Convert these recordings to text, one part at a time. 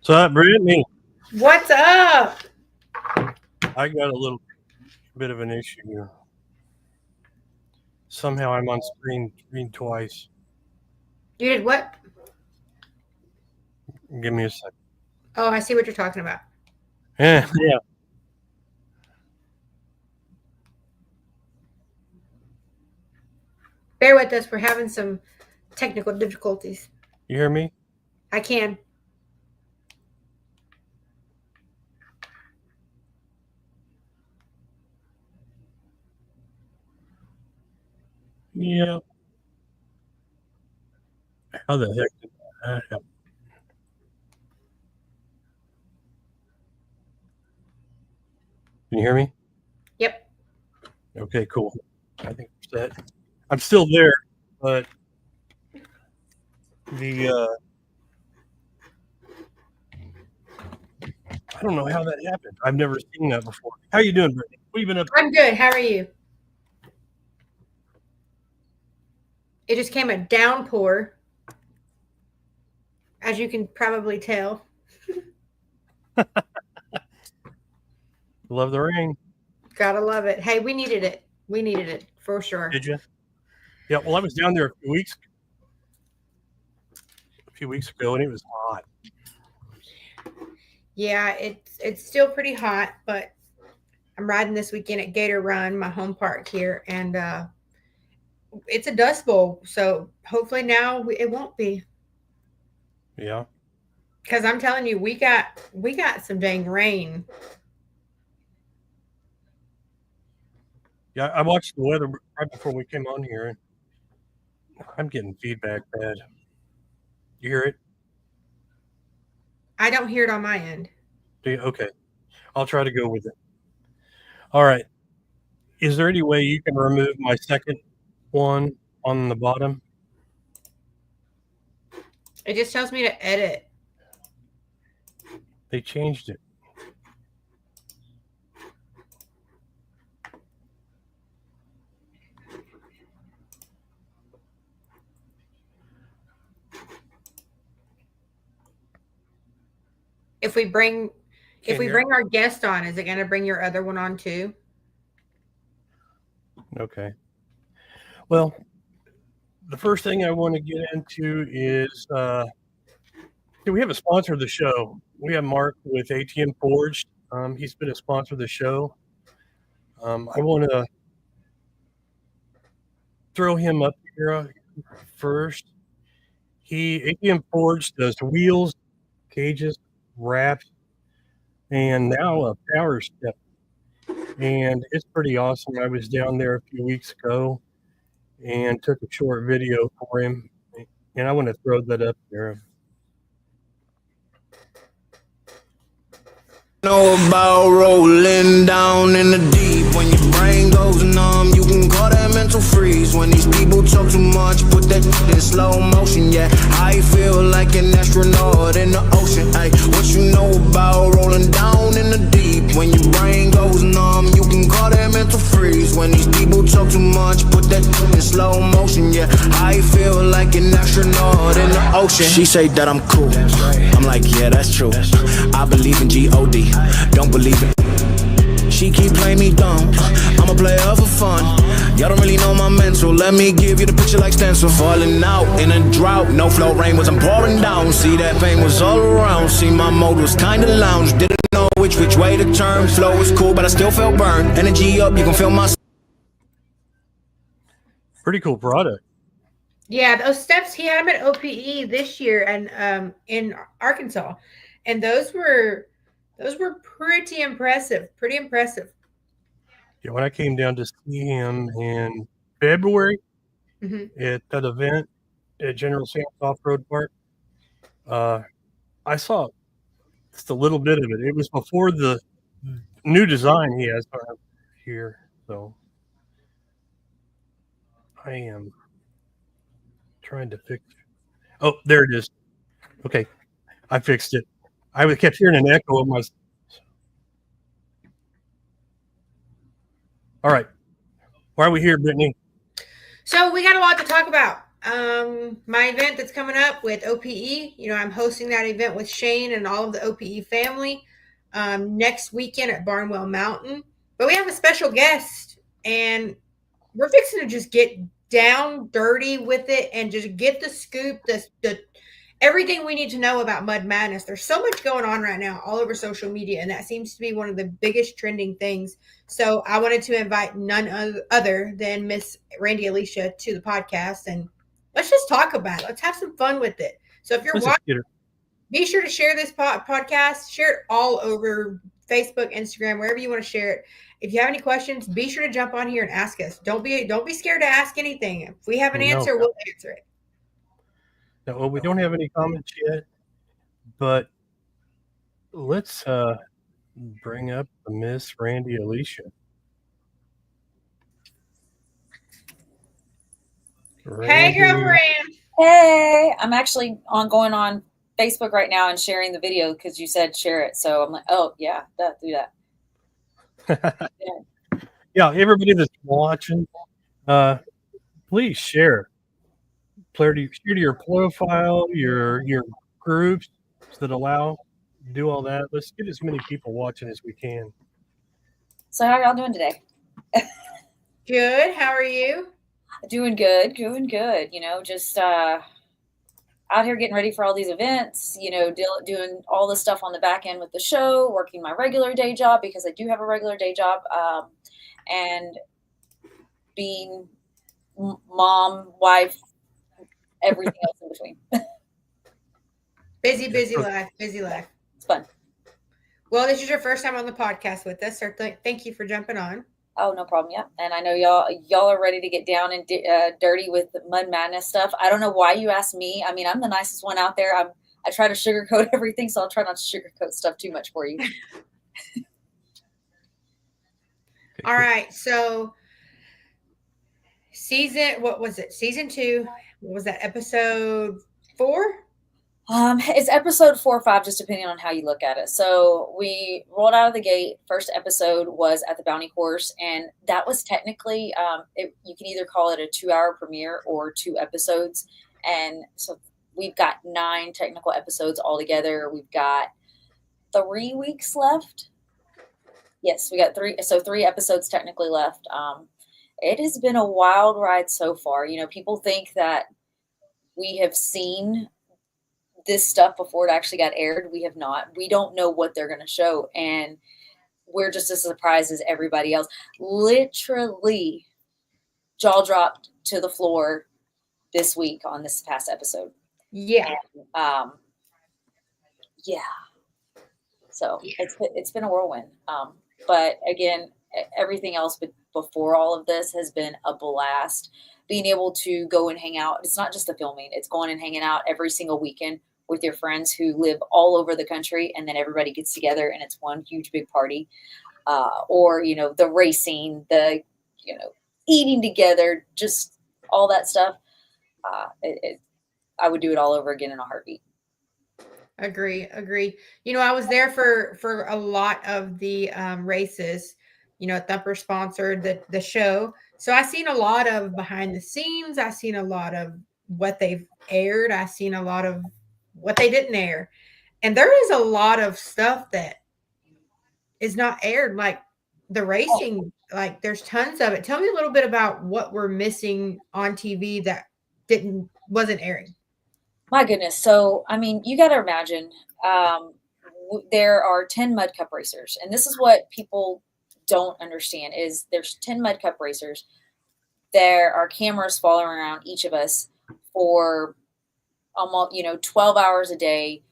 So, Brittany, What's up? I got a little bit of an issue here. Somehow I'm on screen twice. You did what? Give me a second. Oh, I see what you're talking about. Yeah. Bear with us. We're having some technical difficulties. You hear me? I can. Yeah. How the heck did that happen? Can you hear me? Yep. Okay, cool. I think we're set. I'm still there, but the I don't know how that happened. I've never seen that before. How you doing, Brittany? What have you been up to? I'm good. How are you? It just came a downpour, as you can probably tell. Love the rain. Gotta love it. Hey, we needed it. We needed it for sure. Did you? Yeah. Well, I was down there a few weeks ago, and it was hot. Yeah, it's still pretty hot, but I'm riding this weekend at Gator Run, my home park here, and it's a dust bowl. So hopefully now it won't be. Yeah. Because I'm telling you, we got some dang rain. Yeah, I watched the weather right before we came on here, and I'm getting feedback bad. You hear it? I don't hear it on my end. Do you? Okay. I'll try to go with it. All right. Is there any way you can remove my second one on the bottom? It just tells me to edit. They changed it. If we bring our guest on, is it going to bring your other one on too? Okay. Well, the first thing I want to get into is we have a sponsor of the show. We have Mark with ATM Forged. He's been a sponsor of the show. I want to throw him up here first. ATM Forged does wheels, cages, wraps, and now a power step. And it's pretty awesome. I was down there a few weeks ago and took a short video for him. And I want to throw that up there. Know about rolling down in the deep. When your brain goes numb, you can call that mental freeze. When these people talk too much, put that in slow motion. Yeah, I feel like an astronaut in the ocean. Ay, what you know about rolling down in the deep? When your brain goes numb, you can call that mental freeze. When these people talk too much, put that in slow motion. Yeah, I feel like an astronaut in the ocean. She say that I'm cool. I'm like, yeah, that's true. I believe in G-O-D. Don't believe it. She keep playing me dumb. I'm a player for fun. Y'all don't really know my mental. Let me give you the picture like stencil. Falling out in a drought. No flow rain was I'm pouring down. See that pain was all around. See my mode was kinda lounge. Didn't know which way to turn. Flow was cool, but I still felt burned. Energy up, you can feel my. Pretty cool product. Yeah, those steps, he had them at OPE this year and in Arkansas, and those were pretty impressive. Pretty impressive. Yeah, when I came down to see him in February at that event at General Sam's Off-Road Park, I saw just a little bit of it. It was before the new design he has here, so I am trying to fix it. Oh, there it is. Okay, I fixed it. I kept hearing an echo of my. All right, why are we here, Brittany? So we got a lot to talk about. My event that's coming up with OPE, I'm hosting that event with Shane and all of the OPE family next weekend at Barnwell Mountain. But we have a special guest, and we're fixing to just get down dirty with it and just get the scoop, the everything we need to know about Mud Madness. There's so much going on right now all over social media, and that seems to be one of the biggest trending things. So I wanted to invite none other than Miss Randi Alicia to the podcast, and let's just talk about it. Let's have some fun with it. So if you're watching, be sure to share this podcast, share it all over Facebook, Instagram, wherever you want to share it. If you have any questions, be sure to jump on here and ask us. Don't be scared to ask anything. If we have an answer, we'll answer it. No, well, we don't have any comments yet, but let's bring up Miss Randi Alicia. Hey, girlfriend. Hey, I'm actually going on Facebook right now and sharing the video because you said share it. So I'm like, oh yeah, do that. Yeah, everybody that's watching, please share. Share to your profile, your groups that allow do all that. Let's get as many people watching as we can. So how are y'all doing today? Good. How are you? Doing good. Just out here getting ready for all these events, doing all the stuff on the back end with the show, working my regular day job because I do have a regular day job, and being mom, wife, everything else in between. Busy life. It's fun. Well, this is your first time on the podcast with us, so thank you for jumping on. Oh, no problem. Yeah. And I know y'all are ready to get down and dirty with the Mud Madness stuff. I don't know why you asked me. I mean, I'm the nicest one out there. I try to sugarcoat everything, so I'll try not to sugarcoat stuff too much for you. All right. So what was it? Season 2. What was that? Episode 4? It's episode 4 or 5, just depending on how you look at it. So we rolled out of the gate. First episode was at the Bounty Course, and that was technically, you can either call it a 2-hour premiere or 2 episodes. And so we've got 9 technical episodes altogether. We've got 3 weeks left. Yes, we got 3. So 3 episodes technically left. It has been a wild ride so far. People think that we have seen this stuff before it actually got aired. We have not. We don't know what they're going to show, and we're just as surprised as everybody else. Literally jaw dropped to the floor this week on this past episode. Yeah. And, yeah. So it's been a whirlwind. But again, everything else before all of this has been a blast. Being able to go and hang out. It's not just the filming. It's going and hanging out every single weekend with your friends who live all over the country, and then everybody gets together and it's one huge big party. Or the racing, the eating together, just all that stuff. I would do it all over again in a heartbeat. Agree. I was there for a lot of the races. Thumper sponsored the show, so I seen a lot of behind the scenes. I seen a lot of what they've aired. I seen a lot of what they didn't air, and there is a lot of stuff that is not aired, like the racing. Like there's tons of it. Tell me a little bit about what we're missing on TV that wasn't airing. My goodness. So, I mean, you got to imagine there are 10 Mud Cup racers. And this is what people don't understand is there's 10 Mud Cup racers. There are cameras following around each of us for almost, 12 hours a day,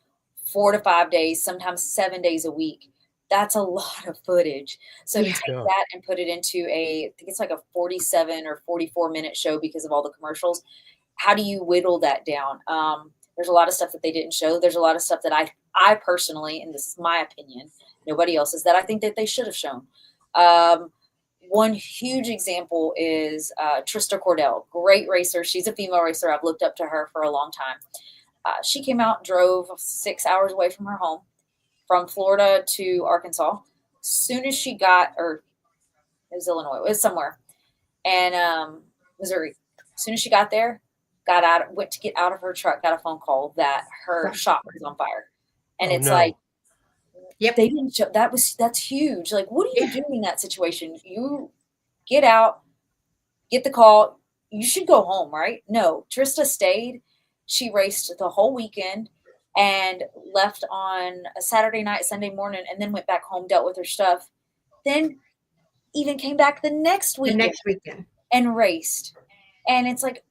4 to 5 days, sometimes 7 days a week. That's a lot of footage. So to take that and put it into I think it's like a 47 or 44-minute show because of all the commercials. How do you whittle that down? There's a lot of stuff that they didn't show. There's a lot of stuff that I personally, and this is my opinion, nobody else's, that I think that they should have shown. One huge example is Trista Cordell, great racer. She's a female racer. I've looked up to her for a long time. She came out, drove 6 hours away from her home, from Florida to Arkansas. Soon as she got, or it was Illinois, it was somewhere, and Missouri. As soon as she got there, went to get out of her truck, got a phone call that her shop was on fire. And Oh, it's no. like, Yep. they didn't show, that's huge. Like, what are you Yeah. doing in that situation? You get out, get the call. You should go home, right? No, Trista stayed. She raced the whole weekend and left on a Saturday night, Sunday morning, and then went back home, dealt with her stuff. Then even came back the next The weekend next weekend. and raced. And it's like,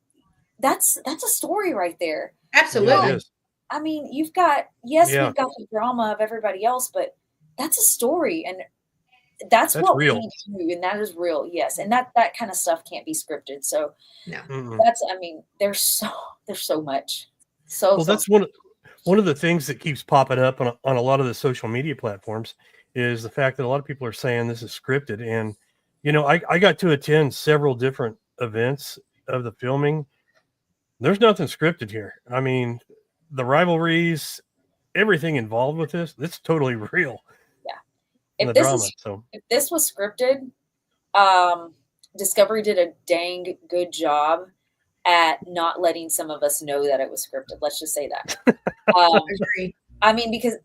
that's a story right there. Absolutely. Yeah, it is. I mean, you've got, yes, Yeah. we've got the drama of everybody else, but that's a story. And that's what real. we do. And that is real. Yes. And that kind of stuff can't be scripted. So No. that's, I mean, there's so much. Well, that's one of the things that keeps popping up on a lot of the social media platforms is the fact that a lot of people are saying this is scripted. And, you know, I got to attend several different events of the filming. There's nothing scripted here. I mean, the rivalries, everything involved with this, it's totally real. Yeah. And the drama. If this was scripted, Discovery did a dang good job at not letting some of us know that it was scripted. Let's just say that. Agree. I mean, because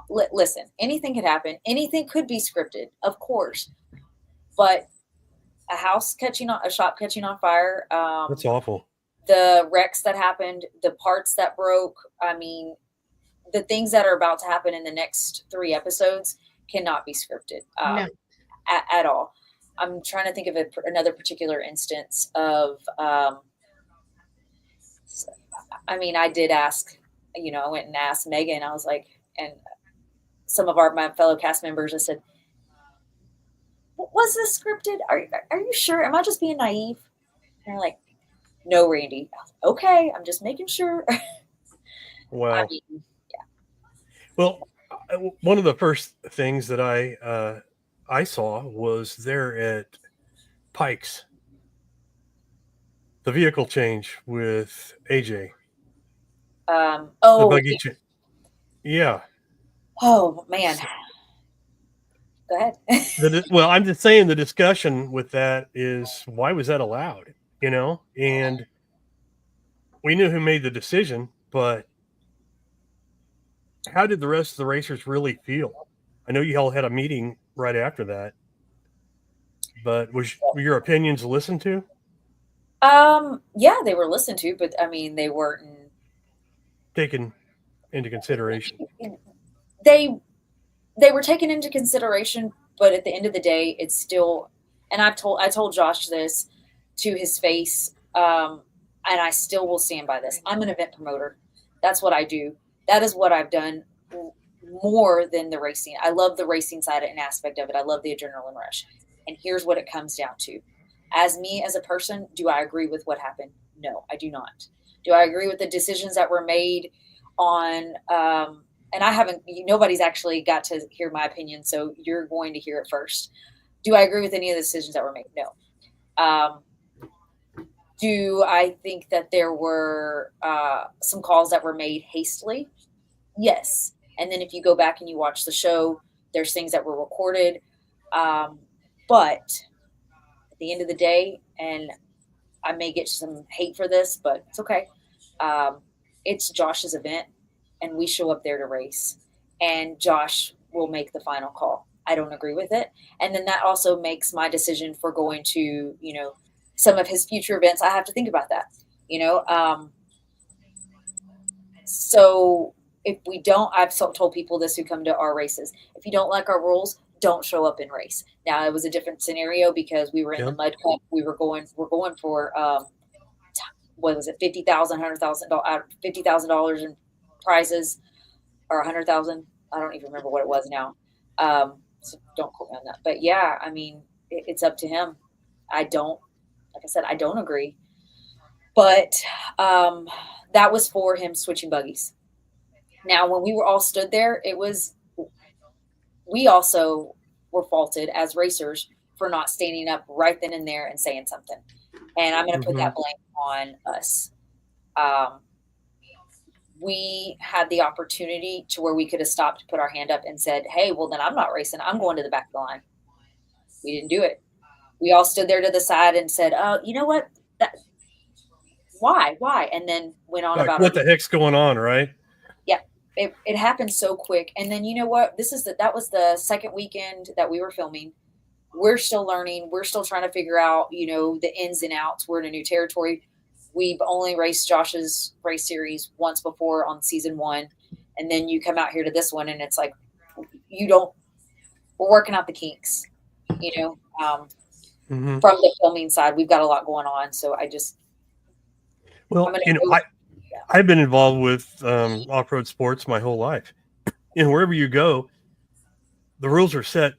listen, anything could happen. Anything could be scripted, of course. But a shop catching on fire. That's awful. The wrecks that happened, the parts that broke. I mean, the things that are about to happen in the next 3 episodes cannot be scripted No. at all. I'm trying to think of another particular instance of, I mean, I did ask, you know, I went and asked Megan, I was like, and some of my fellow cast members, I said, was this scripted? Are you sure? Am I just being naive? And they're like, no, Randy. Okay, I'm just making sure. Wow. I mean, yeah. Well, one of the first things that I saw was there at Pikes, the vehicle change with AJ. The buggy yeah. Oh man. Go ahead. Well, I'm just saying the discussion with that is why was that allowed? You know, and we knew who made the decision, but how did the rest of the racers really feel? I know you all had a meeting right after that, but were your opinions listened to? Yeah, they were listened to, but I mean, they weren't taken into consideration. They were taken into consideration, but at the end of the day, it's still, and I told Josh this to his face, and I still will stand by this. I'm an event promoter. That's what I do. That is what I've done more than the racing. I love the racing side and aspect of it. I love the adrenaline rush. And here's what it comes down to. As me, as a person, do I agree with what happened? No, I do not. Do I agree with the decisions that were made on, and I haven't, nobody's actually got to hear my opinion, so you're going to hear it first. Do I agree with any of the decisions that were made? No. Do I think that there were some calls that were made hastily? Yes. And then if you go back and you watch the show, there's things that were recorded. But at the end of the day, and I may get some hate for this, but it's okay. It's Josh's event, and we show up there to race. And Josh will make the final call. I don't agree with it. And then that also makes my decision for going to, some of his future events. I have to think about that, So if we don't, I've told people this who come to our races, if you don't like our rules, don't show up and race. Now it was a different scenario because we were in the Mud Cup. We're going for, what was it? $50,000 in prizes, or $100,000. I don't even remember what it was now. So don't quote me on that, but yeah, I mean, it's up to him. Like I said, I don't agree, but, that was for him switching buggies. Now, when we were all stood there, we also were faulted as racers for not standing up right then and there and saying something. And I'm going to put that blame on us. We had the opportunity to where we could have stopped, put our hand up and said, hey, well, then I'm not racing. I'm going to the back of the line. We didn't do it. We all stood there to the side and said, oh, you know what? why? And then went on Like, about what the heck's going on, right? Yeah, it happened so quick. And then you know what? That was the second weekend that we were filming. We're still learning. We're still trying to figure out, the ins and outs. We're in a new territory. We've only raced Josh's race series once before on season 1. And then you come out here to this one and it's like, we're working out the kinks, Mm-hmm. from the filming side. We've got a lot going on. So Well, I've been involved with off-road sports my whole life. And wherever you go, the rules are set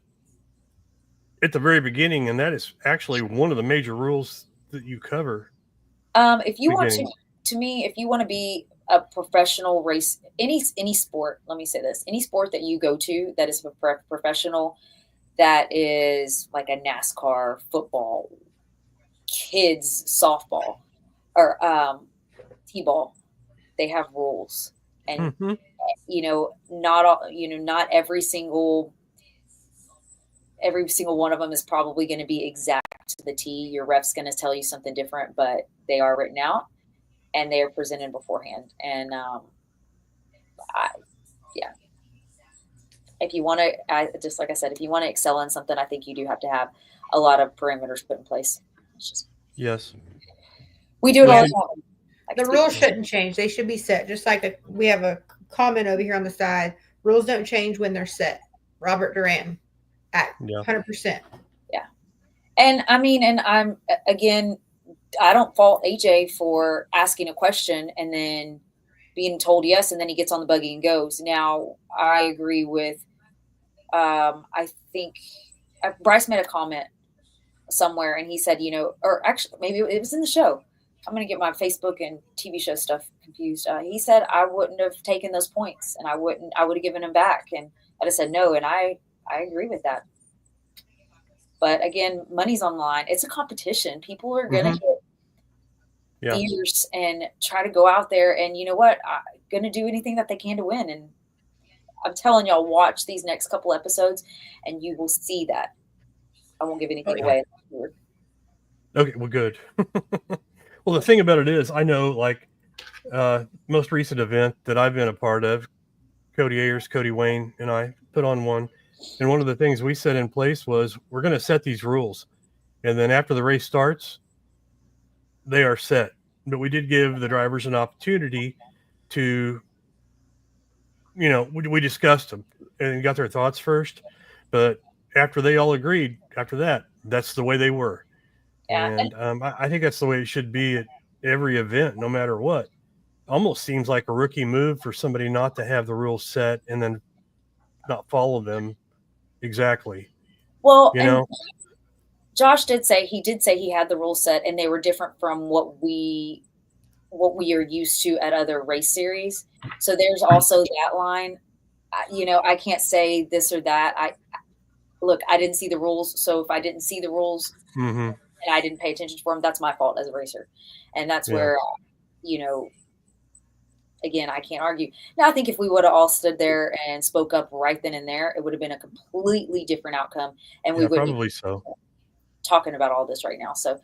at the very beginning, and that is actually one of the major rules that you cover. If you want if you want to be a professional race, any sport, let me say this, any sport that you go to that is professional, that is like a NASCAR, football, kids softball, or t-ball, they have rules. And not every single one of them is probably going to be exact to the T. Your ref's going to tell you something different, but they are written out and they are presented beforehand. And if you want to, just like I said, if you want to excel in something, I think you do have to have a lot of parameters put in place. Yes. We do it all the time. The rules shouldn't change. They should be set. Just like we have a comment over here on the side. Rules don't change when they're set. Robert Duran, at 100%. Yeah. And I'm, again, I don't fault AJ for asking a question and then being told yes, and then he gets on the buggy and goes. Now, I agree with, I think Bryce made a comment somewhere and he said, or actually maybe it was in the show. I'm going to get my Facebook and TV show stuff confused. He said I wouldn't have taken those points and I would have given them back. And I just said no. And I agree with that. But again, money's on the line. It's a competition. People are going to get fierce and try to go out there. And you know what? I'm going to do anything that they can to win. And I'm telling y'all, watch these next couple episodes and you will see that. I won't give anything away. Okay, well, good. Well, the thing about it is, I know, like, most recent event that I've been a part of, Cody Ayers, Cody Wayne, and I put on one. And one of the things we set in place was we're going to set these rules. And then after the race starts, they are set. But we did give the drivers an opportunity to, we discussed them and got their thoughts first. But after they all agreed, after that, that's the way they were. Yeah. And I think that's the way it should be at every event, no matter what. Almost seems like a rookie move for somebody not to have the rules set and then not follow them exactly. Well, Josh did say he had the rules set and they were different from what we are used to at other race series. So there's also that line. I can't say this or that. I didn't see the rules. So if I didn't see the rules, and I didn't pay attention to them, that's my fault as a racer. And that's where, again, I can't argue. Now, I think if we would have all stood there and spoke up right then and there, it would have been a completely different outcome. And we wouldn't probably so talking about all this right now. So,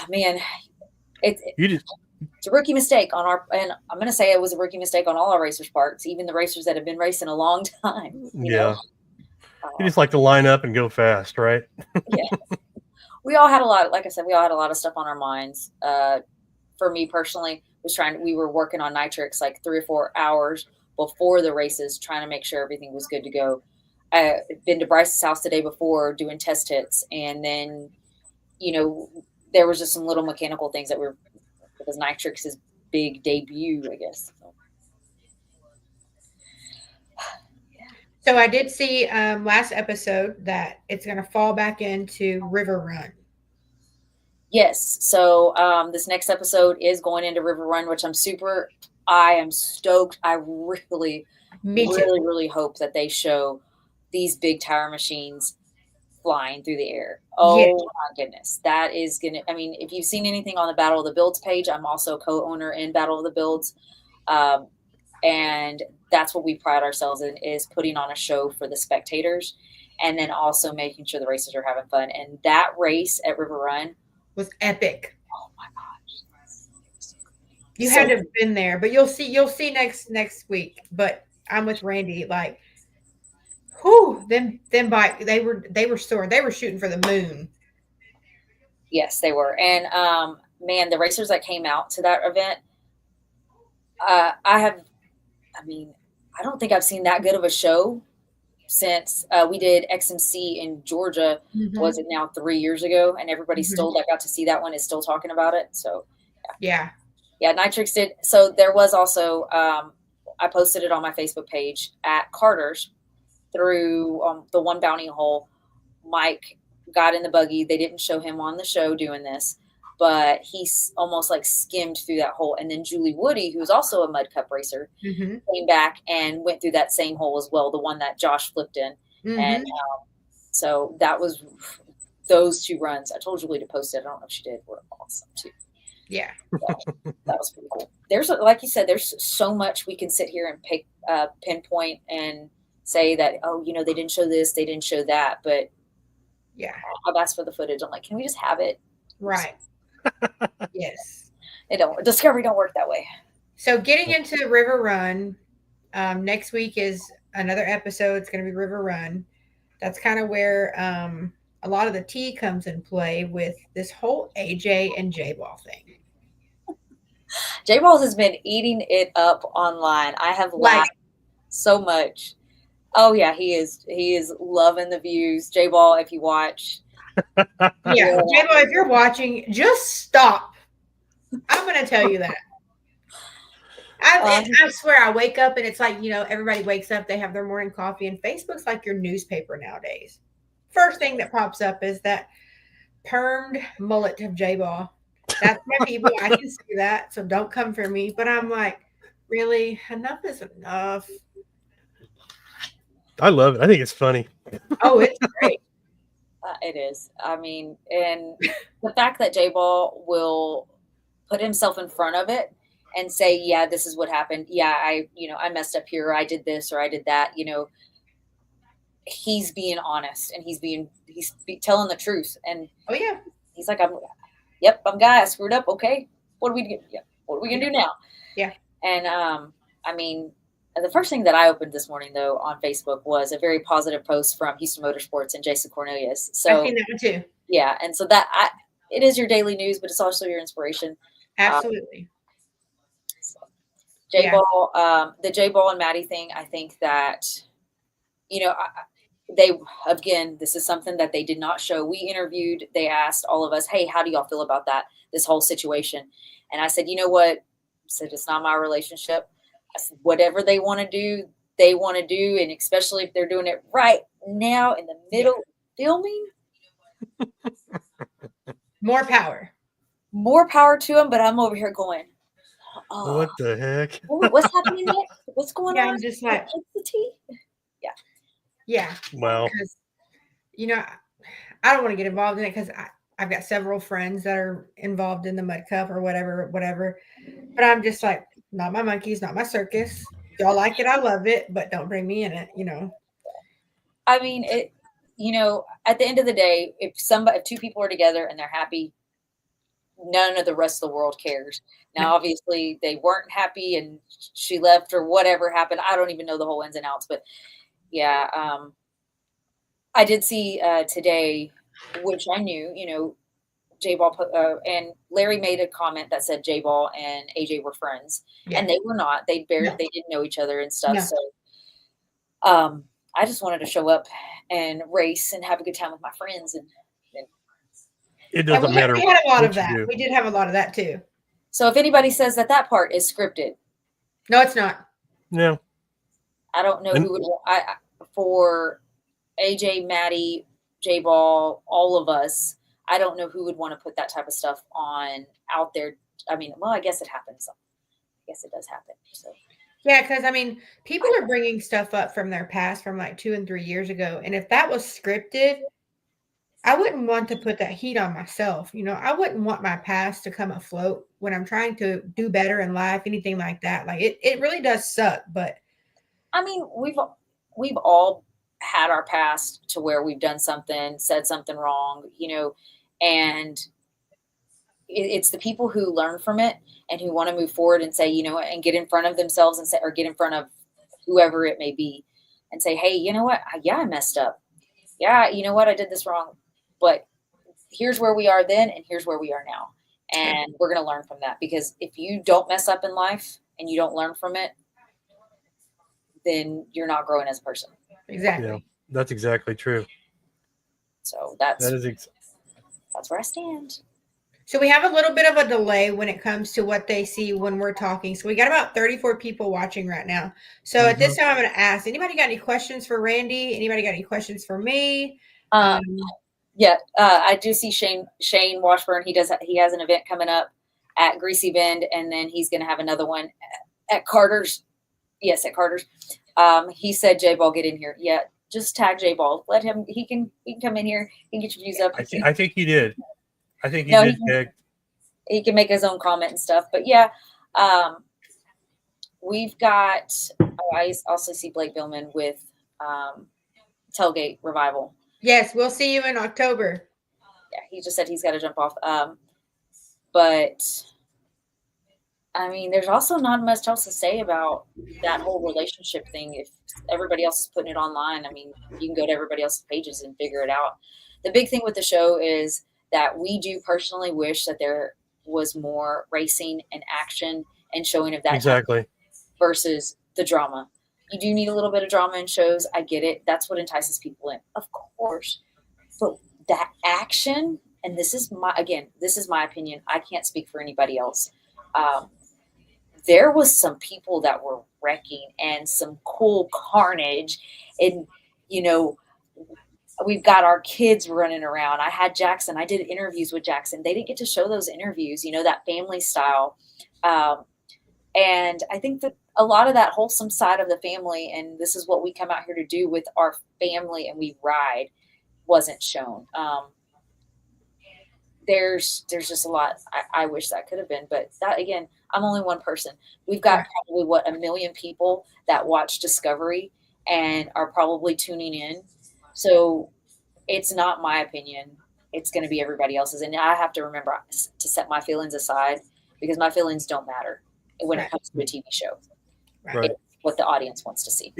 man, it's a rookie mistake on and I'm going to say it was a rookie mistake on all our racers' parts, even the racers that have been racing a long time. You know? You just like to line up and go fast, right? Yeah. We all had a lot of stuff on our minds. For me personally, we were working on nitrics like 3 or 4 hours before the races, trying to make sure everything was good to go. I've been to Bryce's house the day before doing test hits. And then, there was just some little mechanical things because nitrics is big debut, I guess. So I did see last episode that it's going to fall back into River Run. Yes. So this next episode is going into River Run, which I am stoked. I really hope that they show these big tire machines flying through the air. Oh my goodness. That is going to, if you've seen anything on the Battle of the Builds page, I'm also co-owner in Battle of the Builds. And that's what we pride ourselves in, is putting on a show for the spectators and then also making sure the racers are having fun. And that race at River Run was epic. Oh my gosh. You had to have been there, but you'll see next week. But I'm with Randy. Like, whew, them bike they were soaring. They were shooting for the moon. Yes, they were. And man, the racers that came out to that event, I don't think I've seen that good of a show since we did XMC in Georgia. Mhm. Was it now 3 years ago? And everybody Mhm. still that got to see that one is still talking about it. So Yeah. Nitrix did. So there was also I posted it on my Facebook page at Carter's through the one bounty hole. Mike got in the buggy. They didn't show him on the show doing this, but he's almost like skimmed through that hole. And then Julie Woody, who's also a Mud Cup racer, Mhm. came back and went through that same hole as well, the one that Josh flipped in. Mhm. And so that was those two runs. I told Julie to post it. I don't know if she did. Were awesome too. Yeah. That was pretty cool. There's, like you said, there's so much we can sit here and pinpoint and say that, oh, you know, they didn't show this, they didn't show that. But Yeah. I've asked for the footage. I'm like, can we just have it? Right. Yes. Discovery don't work that way. So getting into River Run, next week is another episode. It's going to be River Run. That's kind of where a lot of the tea comes in play with this whole AJ and J Ball thing. J Balls has been eating it up online. I have laughed so much. Oh yeah, he is loving the views. J Ball, if you watch. Yeah, J Ball, if you're watching, just stop. I'm going to tell you that. I swear I wake up and it's like, you know, everybody wakes up, they have their morning coffee, and Facebook's like your newspaper nowadays. First thing that pops up is that permed mullet of J-Ball. That's my people. I can see that, so don't come for me. But I'm like, really? Enough is enough. I love it. I think it's funny. Oh, it's great. It is. I mean, and the fact that J-Ball will put himself in front of it and say, yeah, this is what happened. Yeah, I messed up here. Or I did this or I did that. You know, he's being honest and he's telling the truth. And oh yeah, he's like, I'm guy. I screwed up. Okay, what are we gonna do now? Yeah. And I mean, the first thing that I opened this morning though on Facebook was a very positive post from Houston Motorsports and Jason Cornelius. So I've seen that one too. Yeah, and so that it is your daily news, but it's also your inspiration. Absolutely. J-Ball, the J-Ball and Maddie thing, I think that, you know, this is something that they did not show. We interviewed, they asked all of us, hey, how do y'all feel about that, this whole situation? And I said, you know what? I said, it's not my relationship. I said, whatever they want to do, they want to do. And especially if they're doing it right now in the middle of filming. More power to them. But I'm over here going, oh, what the heck? What's happening next? What's going on? I'm just like, the tea. Yeah. Wow. Because, you know, I don't want to get involved in it because I've got several friends that are involved in the Mud Cup or whatever. But I'm just like, not my monkeys, not my circus. Y'all like it, I love it, but don't bring me in it, you know. I mean, it. You know, at the end of the day, if two people are together and they're happy, none of the rest of the world cares. Now, obviously, they weren't happy and she left or whatever happened. I don't even know the whole ins and outs, but yeah, I did see today, which I knew, you know, J-Ball and Larry made a comment that said J-Ball and AJ were friends, and they were not. They didn't know each other and stuff. So, I just wanted to show up and race and have a good time with my friends, and it doesn't matter. We had a lot of that. We did have a lot of that too. So if anybody says that part is scripted, no, it's not. No, I don't know who would. For AJ, Maddie, J-Ball, all of us, I don't know who would want to put that type of stuff out there. I mean, well, I guess it happens. I guess it does happen. So. Yeah, because I mean, people are bringing stuff up from their past from like 2 and 3 years ago, and if that was scripted, I wouldn't want to put that heat on myself. You know, I wouldn't want my past to come afloat when I'm trying to do better in life, anything like that. Like it really does suck. But I mean, we've all had our past to where we've done something, said something wrong, you know, and it's the people who learn from it and who want to move forward and say, you know, and get in front of themselves and say, or get in front of whoever it may be and say, hey, you know what? Yeah, I messed up. Yeah, you know what? I did this wrong. But here's where we are then, and here's where we are now. And we're going to learn from that, because if you don't mess up in life and you don't learn from it, then you're not growing as a person. Exactly. Yeah, that's exactly true. So that's where I stand. So we have a little bit of a delay when it comes to what they see when we're talking. So we got about 34 people watching right now. So at this time, I'm going to ask, anybody got any questions for Randi? Anybody got any questions for me? Yeah, I do see Shane Washburn. He has an event coming up at Greasy Bend, and then he's going to have another one at Carter's. Yes, at Carter's. He said, J-Ball, get in here. Yeah, just tag J-Ball. Let him. He can come in here. He can get your views up. I think he did. I think he did tag. He can make his own comment and stuff. But yeah, we've got. I also see Blake Billman with Tailgate Revival. Yes, we'll see you in October. Yeah, he just said he's got to jump off. But I mean, there's also not much else to say about that whole relationship thing. If everybody else is putting it online, I mean, you can go to everybody else's pages and figure it out. The big thing with the show is that we do personally wish that there was more racing and action and showing of that. Exactly. Versus the drama. You do need a little bit of drama in shows. I get it. That's what entices people in, of course. But that action, and this is my opinion. I can't speak for anybody else. There was some people that were wrecking and some cool carnage. And, you know, we've got our kids running around. I had Jackson. I did interviews with Jackson. They didn't get to show those interviews, you know, that family style. And I think that a lot of that wholesome side of the family, and this is what we come out here to do with our family and we ride, wasn't shown. There's just a lot I wish that could have been, but that, again, I'm only one person. We've got probably 1 million people that watch Discovery and are probably tuning in. So it's not my opinion. It's going to be everybody else's. And I have to remember to set my feelings aside, because my feelings don't matter when it comes to a TV show. Right. It's what the audience wants to see.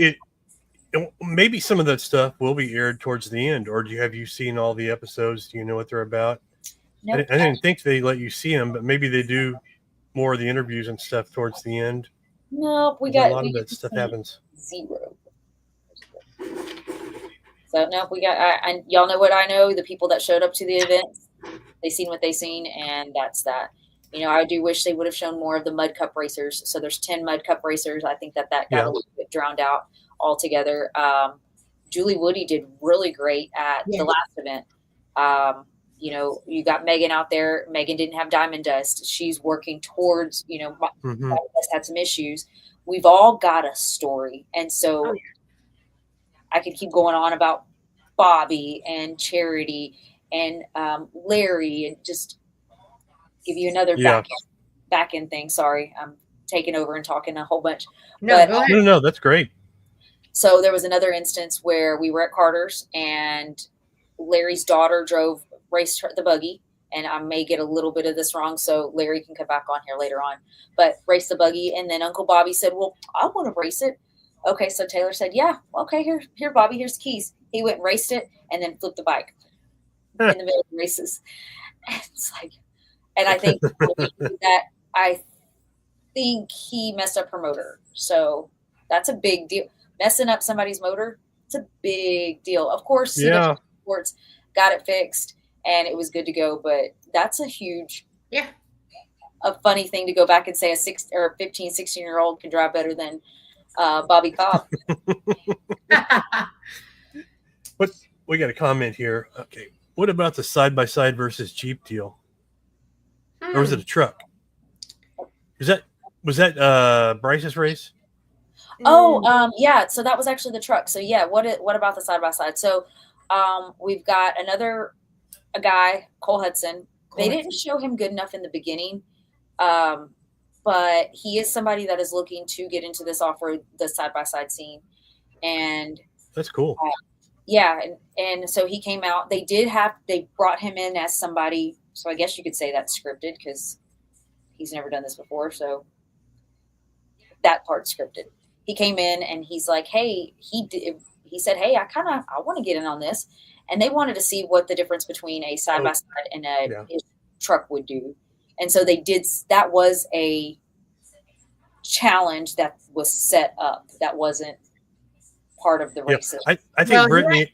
Maybe some of that stuff will be aired towards the end, or have you seen all the episodes? Do you know what they're about? Nope. I didn't think they let you see them, but maybe they do more of the interviews and stuff towards the end. Nope, a lot of that stuff happens. 0. So nope, we got. And y'all know what I know. The people that showed up to the events, they seen what they seen, and that's that. You know, I do wish they would have shown more of the Mud Cup racers. So there's 10 Mud Cup racers. I think that got a little bit drowned out altogether. Julie Woody did really great at the last event. You know, you got Megan out there. Megan didn't have diamond dust. She's working towards, you know, had some issues. We've all got a story. And so I could keep going on about Bobby and Charity and Larry, and just give you another back end thing. Sorry, I'm taking over and talking a whole bunch. No, that's great. So there was another instance where we were at Carter's and Larry's daughter raced the buggy, and I may get a little bit of this wrong, so Larry can come back on here later on, but raced the buggy. And then Uncle Bobby said, well, I want to race it. Okay. So Taylor said, yeah, okay, here, Bobby, here's the keys. He went and raced it and then flipped the bike in the middle of the races. And it's like, and I think he messed up her motor. So that's a big deal. Messing up somebody's motor, it's a big deal. Of course, Sports got it fixed and it was good to go. But that's a huge, a funny thing to go back and say a 15, 16-year-old can drive better than Bobby Cobb. But we got a comment here. Okay. What about the side-by-side versus Jeep deal? Or was it a truck? Was that Bryce's race? Oh, yeah. So that was actually the truck. So yeah, what about the side by side? So we've got a guy, Cole Hudson. They didn't show him good enough in the beginning, but he is somebody that is looking to get into this off-road, the side by side scene, and that's cool. And so he came out. They brought him in as somebody So I guess you could say that's scripted because he's never done this before. So that part's scripted. He came in and he's like, hey, he said, hey, I want to get in on this. And they wanted to see what the difference between a side-by-side and his truck would do. And so they did. That was a challenge that was set up. That wasn't part of the race. I think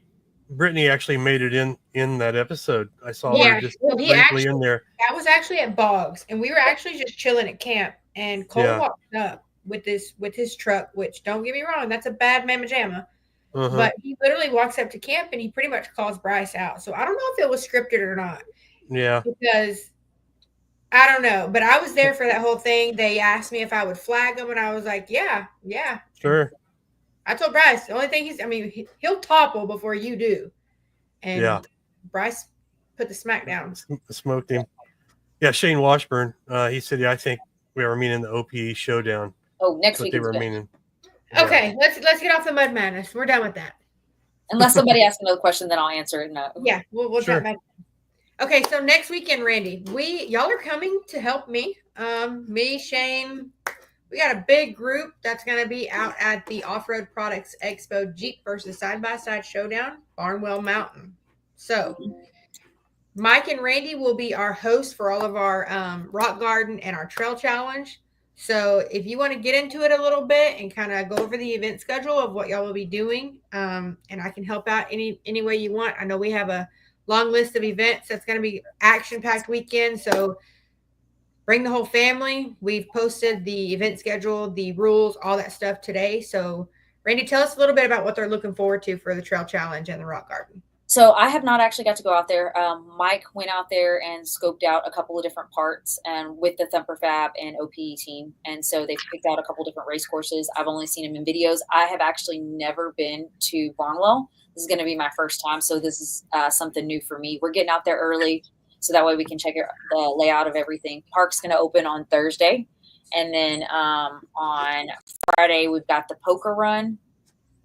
Brittany actually made it in that episode. I saw her just briefly in there. That was actually at Boggs, and we were actually just chilling at camp. And Cole walked up with his truck, which, don't get me wrong, that's a bad mamma jamma. But he literally walks up to camp and he pretty much calls Bryce out. So I don't know if it was scripted or not. Yeah. Because I don't know. But I was there for that whole thing. They asked me if I would flag him, and I was like, yeah. Sure. I told Bryce, the only thing he'll topple before you do. And Bryce put the smack down. Smoked him. Yeah, Shane Washburn. He said, I think we were meaning the OPE showdown. Oh, next week. They were meaning. Okay, let's get off the mud madness. We're done with that. Unless somebody asks another question, then I'll answer it. No. Yeah, we'll jump back. Okay, so next weekend, Randy, y'all are coming to help me. Me, Shane. We got a big group that's going to be out at the Off-Road Products Expo Jeep versus Side-by-Side Showdown, Barnwell Mountain. So Mike and Randy will be our hosts for all of our rock garden and our trail challenge. So if you want to get into it a little bit and kind of go over the event schedule of what y'all will be doing, and I can help out any way you want. I know we have a long list of events that's going to be action-packed weekend, so bring the whole family. We've posted the event schedule, the rules, all that stuff today. So Randy, tell us a little bit about what they're looking forward to for the trail challenge and the rock garden. So I have not actually got to go out there. Mike went out there and scoped out a couple of different parts and with the Thumper Fab and OPE team. And so they picked out a couple different race courses. I've only seen them in videos. I have actually never been to Barnwell. This is going to be my first time. So this is something new for me. We're getting out there early so that way we can check the layout of everything. Park's going to open on Thursday. And then on Friday, we've got the poker run.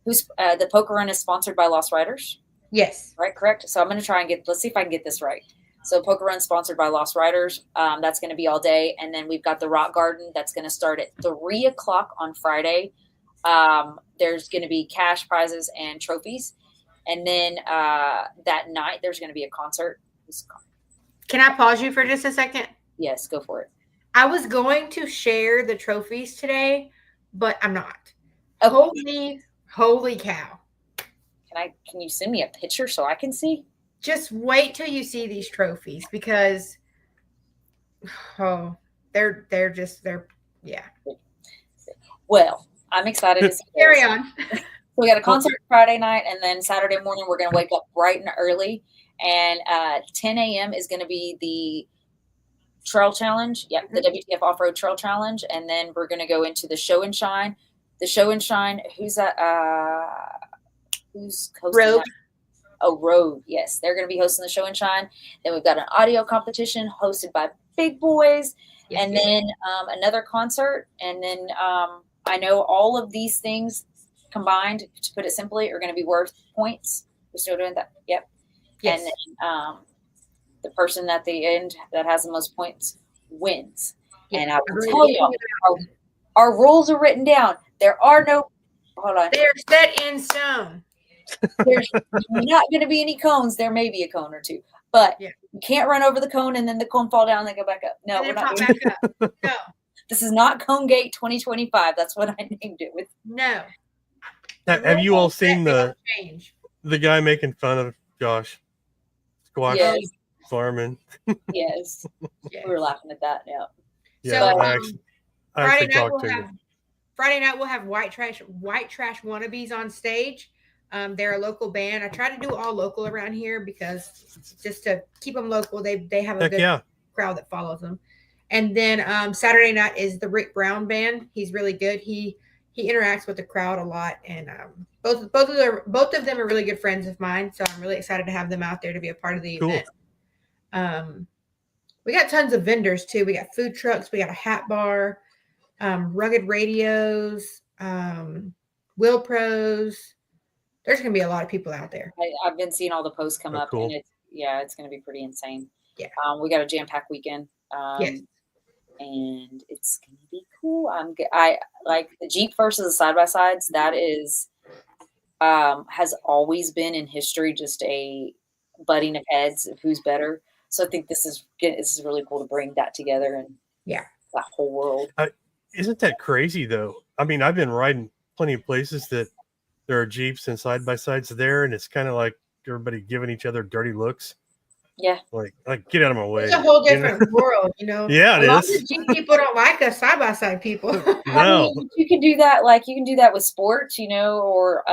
The poker run is sponsored by Lost Riders. Yes. Right, correct. So I'm going to try and let's see if I can get this right. So poker run sponsored by Lost Riders. That's going to be all day. And then we've got the rock garden that's going to start at 3:00 on Friday. There's going to be cash prizes and trophies. And then that night there's going to be a concert. Can I pause you for just a second? Yes, go for it. I was going to share the trophies today, but I'm not. Okay. Holy cow. Can you send me a picture so I can see? Just wait till you see these trophies because they're yeah. Well, I'm excited to see Carry on. So we got a concert Friday night, and then Saturday morning we're going to wake up bright and early, and 10 a.m. is going to be the trail challenge. Yep, the WTF Off-Road Trail Challenge, and then we're going to go into the show and shine. The show and shine. Who's that? Who's hosting Rogue. that? Oh, Rogue. Yes, they're going to be hosting the show and shine. Then we've got an audio competition hosted by Big Boys, and then another concert. And then I know all of these things combined, to put it simply, are going to be worth points. We're still doing that. Yep. Yes. And then the person at the end that has the most points wins. Yep. And I will tell you, our rules are written down. There are no. Hold on. They're set in stone. There's not going to be any cones. There may be a cone or two, but you can't run over the cone and then the cone fall down and then go back up. No, we're not doing that. No. This is not Cone Gate 2025. That's what I named it with. No. Have you all seen the guy making fun of Josh Squash Farming? Yes. We were laughing at that. Yeah. Yeah. So, Friday night we'll have White Trash Wannabes on stage. They're a local band. I try to do all local around here because just to keep them local, they have a good crowd that follows them. And then Saturday night is the Rick Brown band. He's really good. He interacts with the crowd a lot, and both of them are really good friends of mine. So I'm really excited to have them out there to be a part of the event. We got tons of vendors too. We got food trucks. We got a hat bar. Rugged radios, Wheel Pros. There's going to be a lot of people out there. I've been seeing all the posts come up, and it's going to be pretty insane. Yeah. We got a jam-packed weekend. Yes. And it's gonna be cool. I like the Jeep versus the side-by-sides. That is has always been in history just a butting of heads of who's better. So I think this is really cool to bring that together and Yeah. that whole world. Isn't that crazy though? I mean, I've been riding plenty of places that there are Jeeps and side by sides there, and it's kind of like everybody giving each other dirty looks. Yeah. Like get out of my way. It's a whole you know? different world, you know. Yeah, it a lot is. of the Jeep people don't like us side by side people. No. I mean, you can do that. Like you can do that with sports, you know, or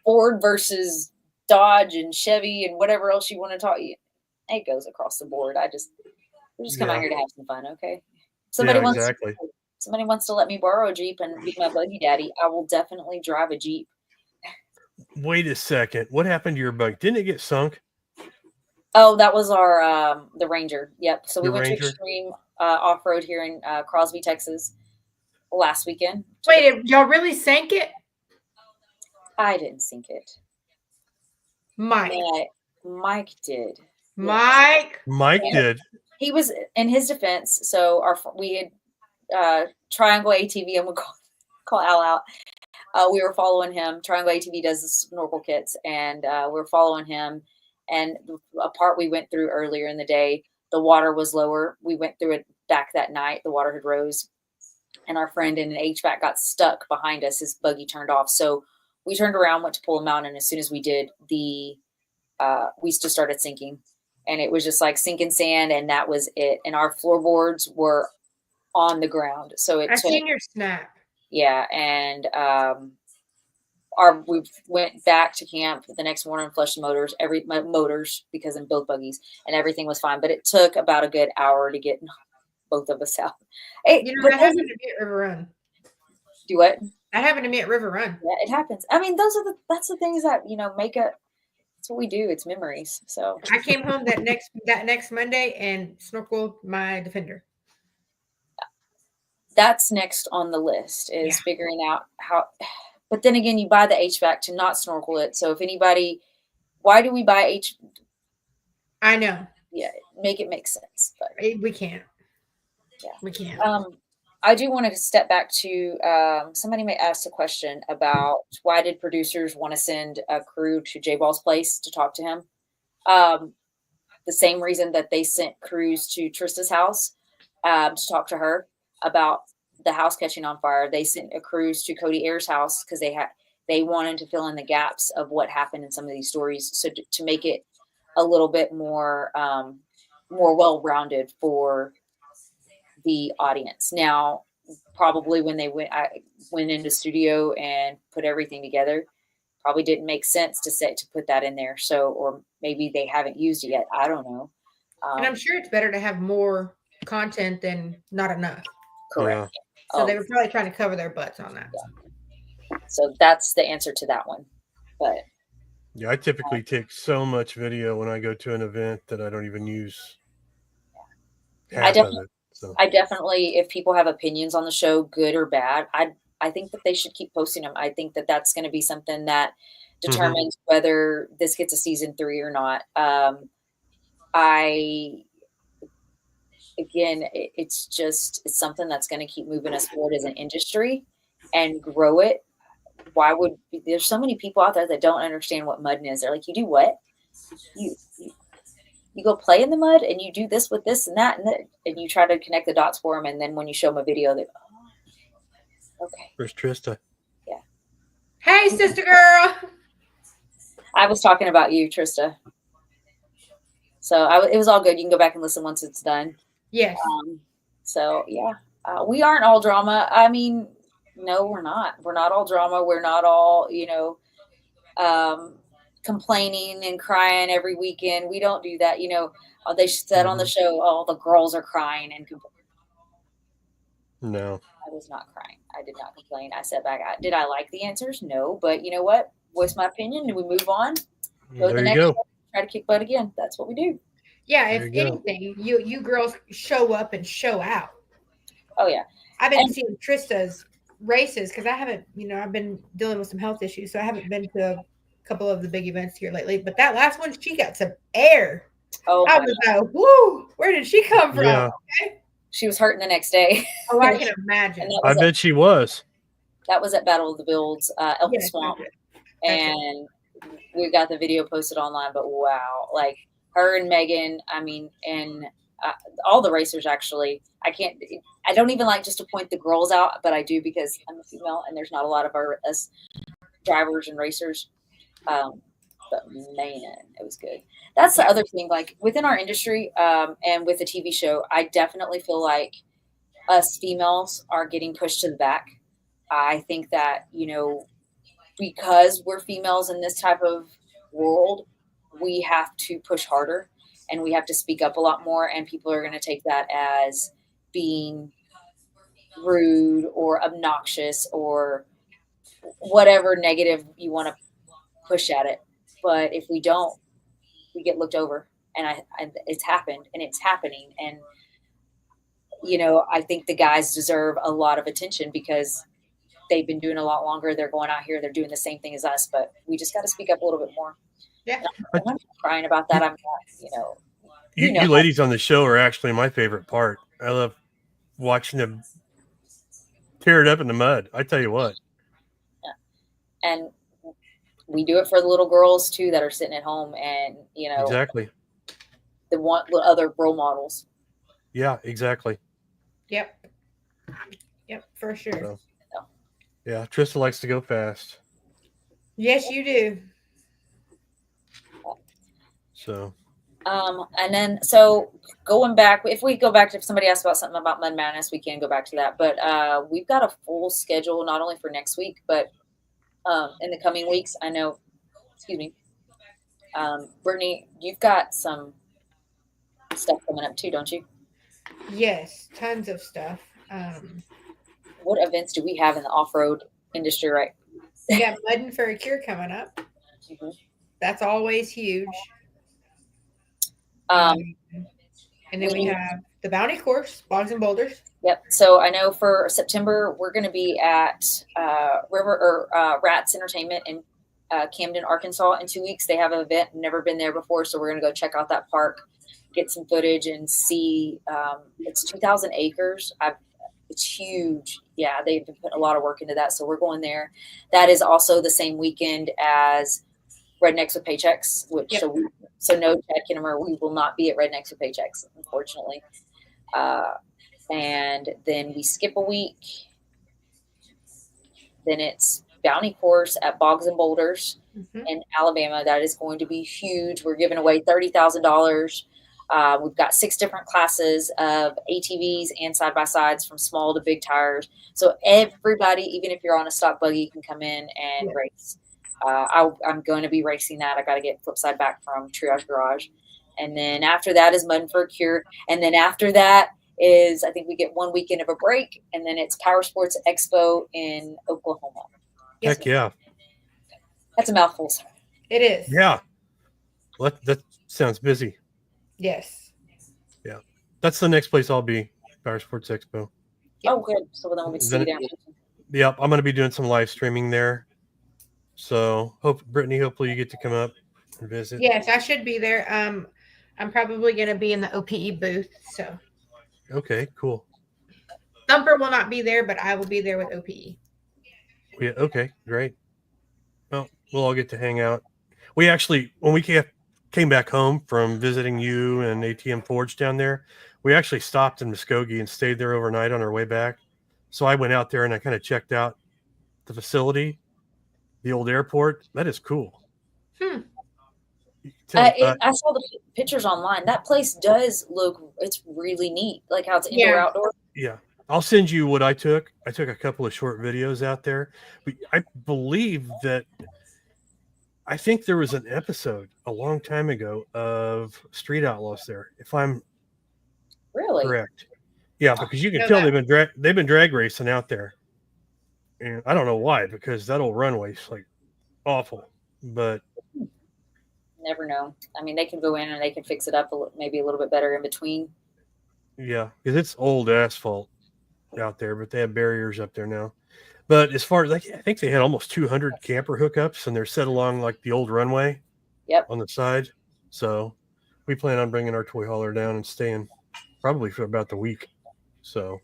Ford versus Dodge and Chevy and whatever else you want to talk. It goes across the board. We just come out here to have some fun, okay? Somebody wants to let me borrow a Jeep and be my buggy daddy. I will definitely drive a Jeep. Wait a second. What happened to your bike? Didn't it get sunk? Oh, that was our the Ranger. Yep. So we went Ranger? to extreme off-road here in Crosby, Texas last weekend. Wait, y'all really sank it? I didn't sink it. Mike did. Mike did. He was, in his defense, so we had Triangle ATV, and we'll call Al out. We were following him. Triangle ATV does the snorkel kits, and we were following him. And a part we went through earlier in the day, the water was lower. We went through it back that night. The water had rose, and our friend in an HVAC got stuck behind us. His buggy turned off, so we turned around, went to pull him out, and as soon as we did, we just started sinking. And it was just like sinking sand, and that was it. And our floorboards were on the ground. So I seen your snap. Yeah, and we went back to camp the next morning, flushed the motors because in both buggies, and everything was fine. But it took about a good hour to get both of us out. That happened to me at River Run. Do what? That happened to me at River Run. Yeah, it happens. I mean, that's the things that make it. That's what we do. It's memories. So I came home that next Monday and snorkeled my Defender. That's next on the list is figuring out how. But then again, you buy the HVAC to not snorkel it. So if anybody, why do we buy I know. Yeah, make it make sense. But we can't. Yeah, we can't. I do want to step back to somebody may ask a question about why did producers want to send a crew to J-Ball's place to talk to him? The same reason that they sent crews to Trista's house to talk to her about the house catching on fire. They sent a cruise to Cody Ayers' house because they wanted to fill in the gaps of what happened in some of these stories. So to make it a little bit more well-rounded for the audience. Now, probably when I went into studio and put everything together, probably didn't make sense to put that in there. So, or maybe they haven't used it yet. I don't know. And I'm sure it's better to have more content than not enough. Correct. So they were probably trying to cover their butts on that. Yeah. So that's the answer to that one. But yeah, I typically take so much video when I go to an event that I don't even use half of it. So. I definitely, if people have opinions on the show, good or bad, I think that they should keep posting them. I think that that's going to be something that determines whether this gets a season 3 or not. It's something that's going to keep moving us forward as an industry and grow it. There's so many people out there that don't understand what mudding is. They're like, you do what? You go play in the mud and you do this with this and that and you try to connect the dots for them. And then when you show them a video, they okay. Where's Trista? Yeah. Hey, sister girl. I was talking about you, Trista. So it was all good. You can go back and listen once it's done. Yes. So yeah, we aren't all drama. I mean, no, we're not. We're not all drama. We're not all, complaining and crying every weekend. We don't do that. They said on the show, oh, the girls are crying and complaining. No. I was not crying. I did not complain. I sat back. Did I like the answers? No. But you know what? Voice my opinion. And we move on. Go to the next show, try to kick butt again. That's what we do. Yeah, if anything, you girls show up and show out. Oh, yeah. I've been seeing Trista's races because I haven't, I've been dealing with some health issues. So I haven't been to a couple of the big events here lately. But that last one, she got some air. Oh I my was God. like, woo, where did she come from? Yeah, She was hurting the next day. Oh, I can And imagine. I bet she was. that was at Battle of the Builds, Elk Yes, Swamp. that's it. And we got the video posted online, but wow, like her and Megan, I mean, and all the racers actually, I don't even like just to point the girls out, but I do because I'm a female and there's not a lot of us drivers and racers. But man, it was good. That's the other thing, like within our industry, and with the TV show, I definitely feel like us females are getting pushed to the back. I think that, because we're females in this type of world, we have to push harder and we have to speak up a lot more. And people are going to take that as being rude or obnoxious or whatever negative you want to push at it. But if we don't, we get looked over. And it's happened and it's happening. And, I think the guys deserve a lot of attention because they've been doing a lot longer. They're going out here. They're doing the same thing as us, but we just got to speak up a little bit more. Yeah. I'm not crying about that. I'm not, You ladies on the show are actually my favorite part. I love watching them tear it up in the mud. I tell you what. Yeah. And we do it for the little girls too that are sitting at home and, Exactly. the other role models. Yeah, exactly. Yep, for sure. So, yeah, Trista likes to go fast. Yes, you do. So. And then, so going back, if we go back to, if somebody asks about something about Mud Madness, we can go back to that. But we've got a full schedule, not only for next week, but in the coming weeks. I know, excuse me, Brittany, you've got some stuff coming up too, don't you? Yes, tons of stuff. What events do we have in the off-road industry, right? We got Muddin' for a Cure coming up. Mm-hmm. That's always huge. Um, and then we have the Bounty Course, Bogs and Boulders. Yep. So I know for September we're going to be at Rats Entertainment in Camden, Arkansas in 2 weeks. They have an event. Never been there before, so we're going to go check out that park, get some footage, and see. It's 2,000 acres. It's huge. Yeah, they've been putting a lot of work into that, so we're going there. That is also the same weekend as Rednecks with Paychecks, which so no check anymore. We will not be at Rednecks with Paychecks, unfortunately. And then we skip a week. Then it's Bounty Course at Bogs and Boulders in Alabama. That is going to be huge. We're giving away $30,000. We've got 6 different classes of ATVs and side-by-sides from small to big tires. So everybody, even if you're on a stock buggy, can come in and race. I'm going to be racing that. I got to get Flipside back from Triage Garage. And then after that is Muddin' for a Cure. And then after that is, I think we get 1 weekend of a break. And then it's Power Sports Expo in Oklahoma. Heck yeah. That's a mouthful. It is. Yeah. Well, that sounds busy. Yes. Yeah. That's the next place I'll be, Power Sports Expo. Oh, good. So then we'll be see you there. Yep. I'm going to be doing some live streaming there. So, Brittany, hopefully you get to come up and visit. Yes, I should be there. I'm probably going to be in the OPE booth. So. Okay, cool. Thumper will not be there, but I will be there with OPE. Yeah. Okay, great. Well, we'll all get to hang out. We actually, when we came back home from visiting you and ATM Forge down there, we actually stopped in Muskogee and stayed there overnight on our way back. So I went out there and I kind of checked out the facility, the old airport. That is cool. I saw the pictures online. That place does look, it's really neat. Like how it's indoor, outdoor. Yeah. I'll send you what I took. I took a couple of short videos out there. But I believe that, I think there was an episode a long time ago of Street Outlaws there, if I'm correct. Yeah, because you can tell they've been drag racing out there. And I don't know why, because that old runway's like awful. But never know. I mean, they can go in and they can fix it up maybe a little bit better in between. Yeah, because it's old asphalt out there, but they have barriers up there now. But as far as I think they had almost 200 camper hookups, and they're set along like the old runway. Yep. On the side. So we plan on bringing our toy hauler down and staying probably for about the week. So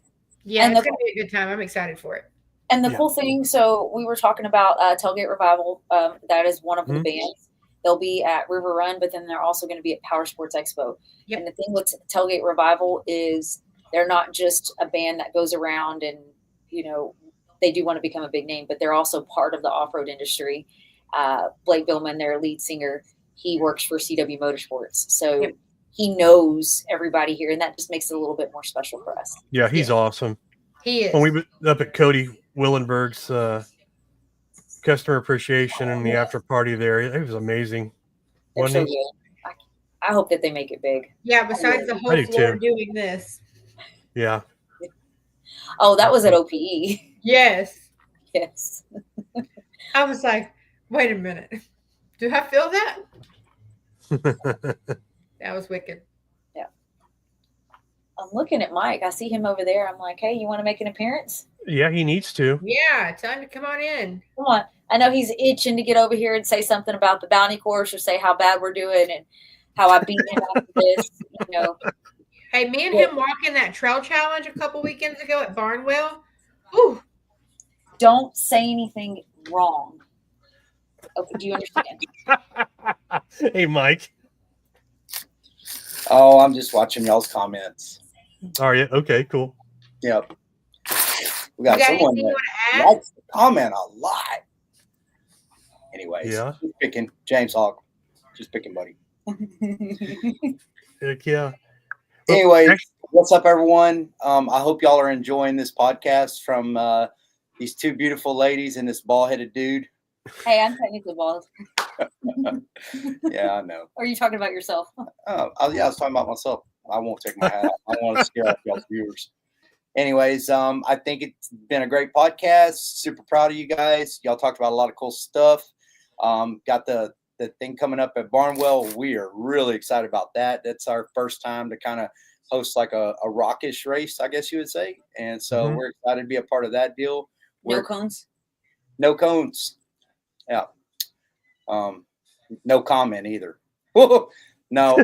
Yeah, And it's the- gonna be a good time. I'm excited for it. And the Yeah. cool thing, so we were talking about Tailgate Revival. That is one of the Mhm. bands. They'll be at River Run, but then they're also going to be at Power Sports Expo. Yep. And the thing with Tailgate Revival is they're not just a band that goes around and, they do want to become a big name, but they're also part of the off-road industry. Blake Billman, their lead singer, he works for CW Motorsports. So Yep. he knows everybody here, and that just makes it a little bit more special for us. yeah, he's awesome. He is. When we were up at Cody Willenberg's customer appreciation and the after party there, it was amazing. They're so Wasn't he? good. I hope that they make it big. Yeah, besides the I whole do floor too. doing this. Yeah. Oh, that was at OPE. Yes. Yes. I was like, wait a minute. Do I feel that? That was wicked. I'm looking at Mike. I see him over there. I'm like, hey, you want to make an appearance? Yeah, he needs to. Yeah, time to come on in. Come on. I know he's itching to get over here and say something about the bounty course or say how bad we're doing and how I beat him after this. Hey, me and him walking that trail challenge a couple weekends ago at Barnwell. Ooh, Don't say anything wrong. Okay, do you understand? Hey, Mike. Oh, I'm just watching y'all's comments. Are you? Okay, cool. Yep. We you got got someone anything you that want to add? likes to comment a lot. Anyways, Yeah. just picking James Hogg. Just picking, buddy. Heck yeah. Anyways, actually- what's up, everyone? I hope y'all are enjoying this podcast from these two beautiful ladies and this bald-headed dude. Hey, I'm technically bald. Yeah, I know. Or are you talking about yourself? Yeah, I was talking about myself. I won't take my hat off. I don't want to scare off y'all's viewers. Anyways, I think it's been a great podcast. Super proud of you guys. Y'all talked about a lot of cool stuff. Got the thing coming up at Barnwell. We are really excited about that. That's our first time to kind of host like a rockish race, I guess you would say. And so Mhm. we're excited to be a part of that deal. No cones? No cones. Yeah. No comment either. No.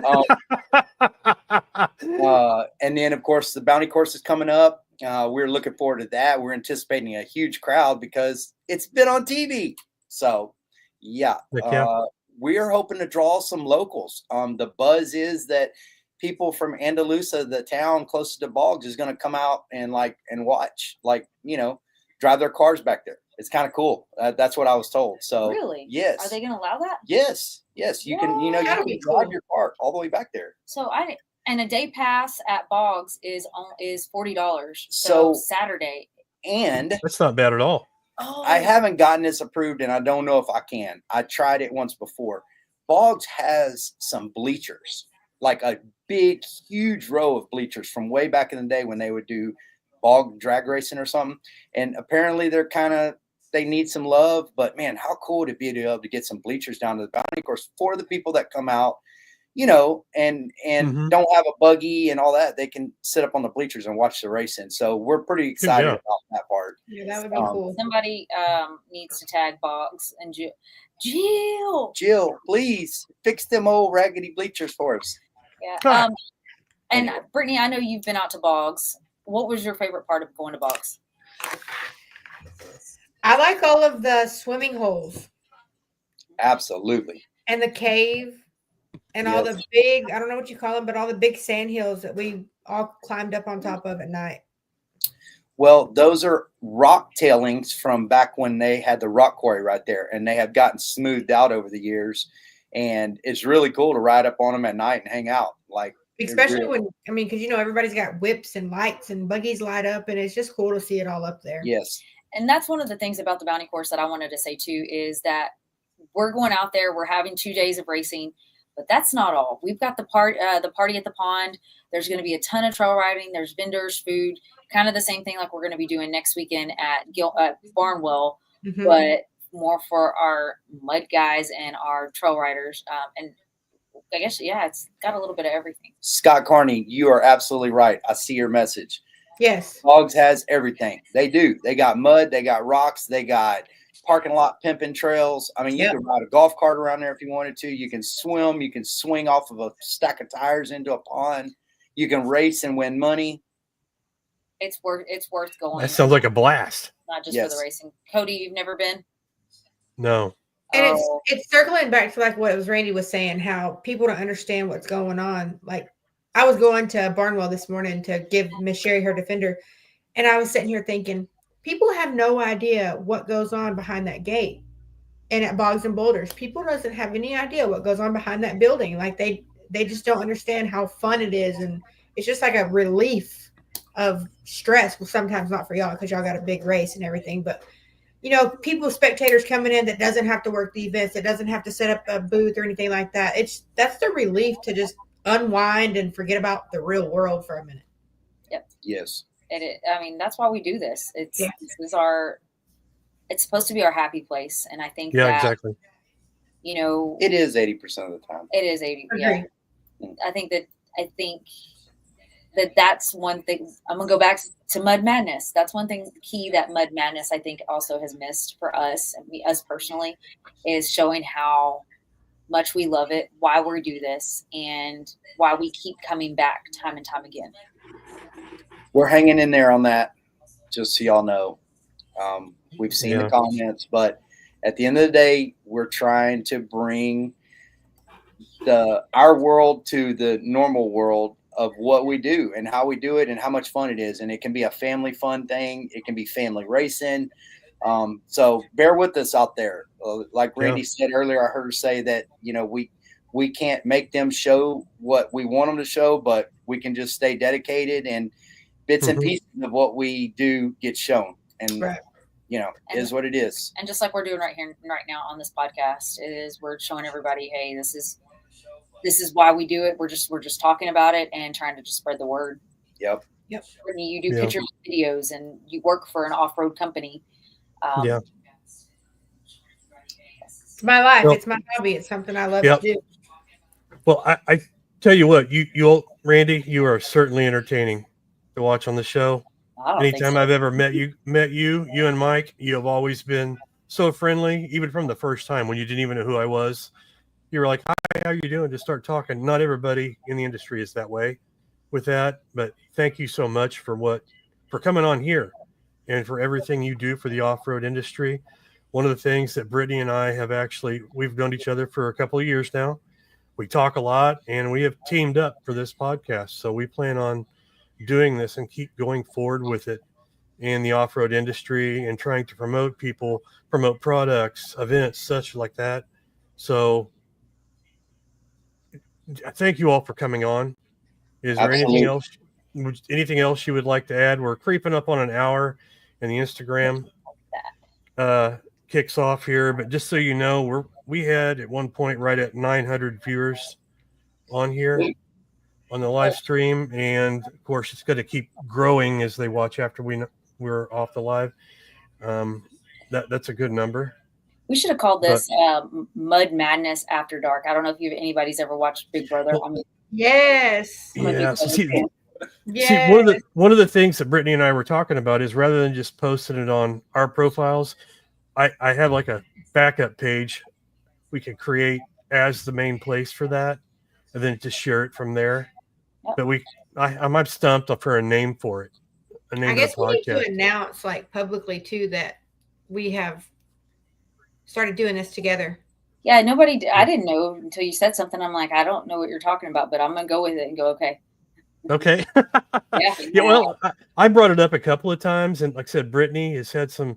And then, of course, the bounty course is coming up. We're looking forward to that. We're anticipating a huge crowd because it's been on TV. So, yeah, Heck yeah. we are hoping to draw some locals. The buzz is that people from Andalusia, the town closest to Boggs, is going to come out and watch, drive their cars back there. It's kind of cool. That's what I was told. So, Really? yes. Are they going to allow that? Yes. You can, you That'll can be drive cool. your car all the way back there. So and a day pass at Boggs is $40. So- Saturday. And That's not bad at all. Oh, I haven't gotten this approved, and I don't know if I can. I tried it once before. Boggs has some bleachers, like a big, huge row of bleachers from way back in the day when they would do bog drag racing or something. And apparently they need some love, but man, how cool would it be to be able to get some bleachers down to the bounty course for the people that come out, and Mhm. don't have a buggy and all that. They can sit up on the bleachers and watch the racing. So we're pretty excited Yeah. about that part. Yeah, that would be Um, cool. somebody needs to tag Boggs and Jill. Jill, please fix them old raggedy bleachers for us. Yeah. Huh. And Brittany, I know you've been out to Boggs. What was your favorite part of going to Boggs? I like all of the swimming holes Absolutely. and the cave and all the big, I don't know what you call them, but all the big sand hills that we all climbed up on top of at night. Well, those are rock tailings from back when they had the rock quarry right there, and they have gotten smoothed out over the years. And it's really cool to ride up on them at night and hang out. Especially because everybody's got whips and lights and buggies light up, and it's just cool to see it all up there. Yes. And that's one of the things about the bounty course that I wanted to say too, is that we're going out there, we're having 2 days of racing, but that's not all. We've got the party at the pond. There's going to be a ton of trail riding. There's vendors, food, kind of the same thing like we're going to be doing next weekend at Barnwell, Mhm. but more for our mud guys and our trail riders. And I guess, it's got a little bit of everything. Scott Carney, you are absolutely right. I see your message. Yes. Boggs has everything. They do. They got mud. They got rocks. They got parking lot pimping trails. I mean, you can ride a golf cart around there if you wanted to. You can swim. You can swing off of a stack of tires into a pond. You can race and win money. It's worth going. That sounds like a blast. Not just for the racing. Cody, you've never been? No. And it's circling back to like what Randy was saying, how people don't understand what's going on. Like I was going to Barnwell this morning to give Miss Sherry her Defender, and I was sitting here thinking, people have no idea what goes on behind that gate. And at Bogs and Boulders, people doesn't have any idea what goes on behind that building. Like they just don't understand how fun it is, and it's just like a relief of stress. Well, sometimes not for y'all because y'all got a big race and everything, but you know, spectators coming in that doesn't have to work the events, that doesn't have to set up a booth or anything like that. That's the relief to just unwind and forget about the real world for a minute. Yep. Yes. I mean, that's why we do this. It's supposed to be our happy place, and I think that, exactly. You know, it is 80% of the time. It is 80. Yeah. I think that's one thing. I'm gonna go back to Mud Madness. That's one thing key that Mud Madness I think also has missed for us, us personally, is showing how much we love it, why we do this, and why we keep coming back time and time again. We're hanging in there on that, just so y'all know. We've seen the comments, but at the end of the day, we're trying to bring our world to the normal world of what we do and how we do it and how much fun it is. And it can be a family fun thing. It can be family racing. So bear with us out there. Like Randy said earlier, I heard her say that, you know, we can't make them show what we want them to show, but we can just stay dedicated, and bits and pieces of what we do get shown. And, you know, is what it is. And just like we're doing right now on this podcast, we're showing everybody, hey, this is why we do it. We're just talking about it and trying to just spread the word. Yep. Brittany, you do pictures, videos, and you work for an off-road company. It's my life. It's my hobby. It's something I love to do. Well, I tell you what, Randy, you are certainly entertaining to watch on the show. Anytime I've ever met you and Mike, you have always been so friendly, even from the first time when you didn't even know who I was. You were like, hi, how you doing? Just start talking. Not everybody in the industry is that way with that, but thank you so much for coming on here and for everything you do for the off-road industry. One of the things that Brittany and I we've known each other for a couple of years now. We talk a lot, and we have teamed up for this podcast. So we plan on doing this and keep going forward with it in the off-road industry and trying to promote products, events, such like that. So thank you all for coming on. Is there anything else you would like to add? We're creeping up on an hour, and the Instagram kicks off here. But just so you know, we had at one point right at 900 viewers on here on the live stream, and of course it's going to keep growing as they watch after we're off the live. That's a good number. We should have called this Mud Madness After Dark. I don't know if anybody's ever watched Big Brother. Yes. Yeah. See, one of the things that Brittany and I were talking about is rather than just posting it on our profiles, I have like a backup page we can create as the main place for that, and then just share it from there. Yep. But I'm stumped for a name for it. I guess we need to announce like publicly too that we have started doing this together. Yeah, I didn't know until you said something. I'm like, I don't know what you're talking about, but I'm going to go with it and go, okay. Okay. Yeah, well, I brought it up a couple of times, and like I said, Brittany has had a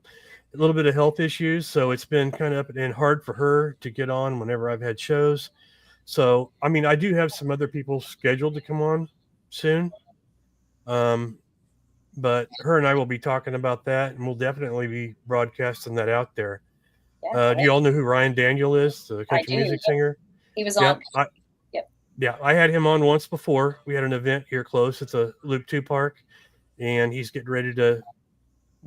little bit of health issues, so it's been kind of up and hard for her to get on whenever I've had shows. So, I mean, I do have some other people scheduled to come on soon. But her and I will be talking about that, and we'll definitely be broadcasting that out there. Yeah, do you all know who Ryan Daniel is, the country music singer? He was on. Yeah, I had him on once before. We had an event here close. It's a Loop 2 park, and he's getting ready to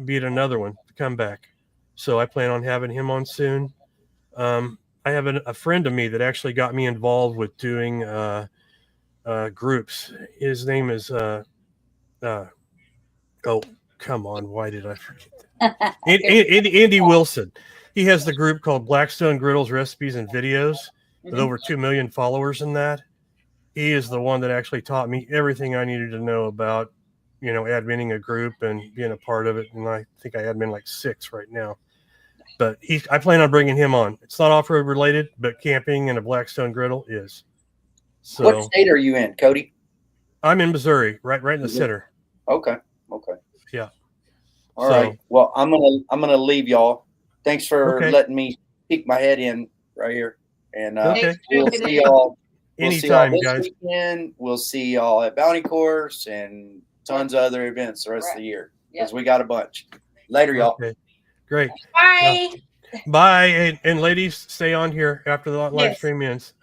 be at another one to come back. So I plan on having him on soon. I have a friend of me that actually got me involved with doing groups. His name is oh, come on, why did I forget that? Andy Wilson. he has the group called Blackstone Griddles Recipes and Videos with Mhm. over 2 million followers in that. He is the one that actually taught me everything I needed to know about, adminning a group and being a part of it. And I think I admin like 6 right now. But I plan on bringing him on. It's not off-road related, but camping and a Blackstone griddle is. So What state are you in, Cody? I'm in Missouri, right in the Missouri. center. Okay. Yeah. All right. Well, I'm gonna leave y'all. Thanks for Okay. letting me peek my head in right here. And Okay. we'll see y'all. Anytime, this guys. weekend. We'll see y'all at Bounty Course and tons of other events the rest of the year because we got a bunch. Later, y'all. Okay. Great. Bye. Bye. And ladies, stay on here after the live Yes. stream ends.